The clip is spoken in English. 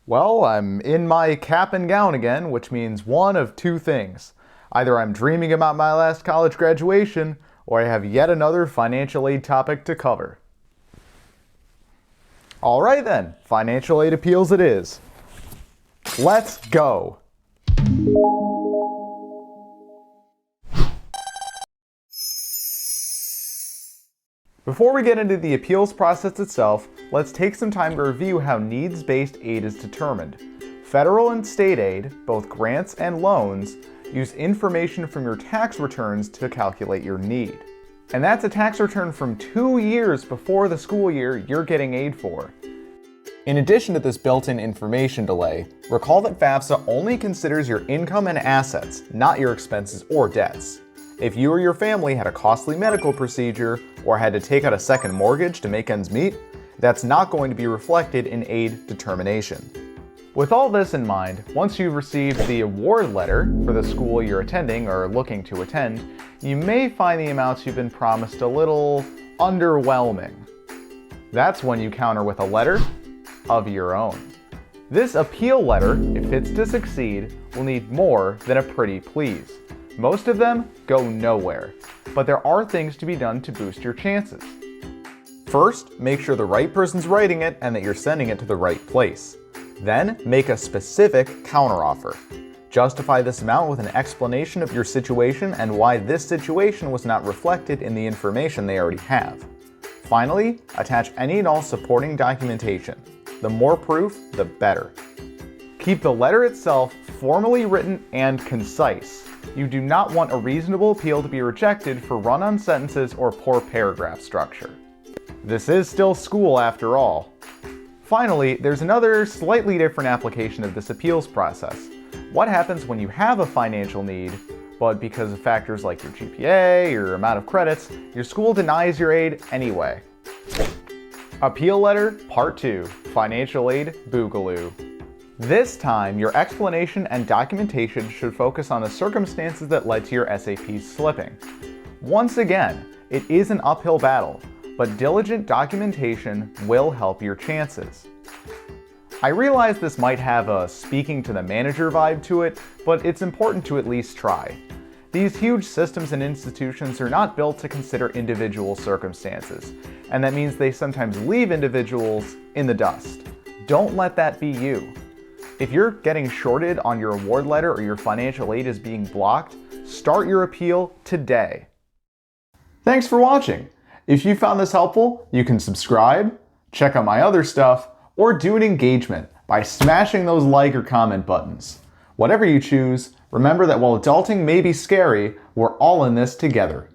Well, I'm in my cap and gown again, which means one of two things. Either I'm dreaming about my last college graduation, or I have yet another financial aid topic to cover. Alright then, financial aid appeals it is. Let's go! Before we get into the appeals process itself, let's take some time to review how needs-based aid is determined. Federal and state aid, both grants and loans, use information from your tax returns to calculate your need. And that's a tax return from 2 years before the school year you're getting aid for. In addition to this built-in information delay, recall that FAFSA only considers your income and assets, not your expenses or debts. If you or your family had a costly medical procedure or had to take out a second mortgage to make ends meet, that's not going to be reflected in aid determination. With all this in mind, once you've received the award letter for the school you're attending or looking to attend, you may find the amounts you've been promised a little underwhelming. That's when you counter with a letter of your own. This appeal letter, if it's to succeed, will need more than a pretty please. Most of them go nowhere, but there are things to be done to boost your chances. First, make sure the right person's writing it and that you're sending it to the right place. Then, make a specific counteroffer. Justify this amount with an explanation of your situation and why this situation was not reflected in the information they already have. Finally, attach any and all supporting documentation. The more proof, the better. Keep the letter itself formally written and concise. You do not want a reasonable appeal to be rejected for run-on sentences or poor paragraph structure. This is still school after all. Finally, there's another slightly different application of this appeals process. What happens when you have a financial need, but because of factors like your GPA or your amount of credits, your school denies your aid anyway? Appeal Letter Part 2, Financial Aid Boogaloo. This time, your explanation and documentation should focus on the circumstances that led to your SAP slipping. Once again, it is an uphill battle, but diligent documentation will help your chances. I realize this might have a speaking to the manager vibe to it, but it's important to at least try. These huge systems and institutions are not built to consider individual circumstances, and that means they sometimes leave individuals in the dust. Don't let that be you. If you're getting shorted on your award letter or your financial aid is being blocked, start your appeal today. Thanks for watching. If you found this helpful, you can subscribe, check out my other stuff, or do an engagement by smashing those like or comment buttons. Whatever you choose, remember that while adulting may be scary, we're all in this together.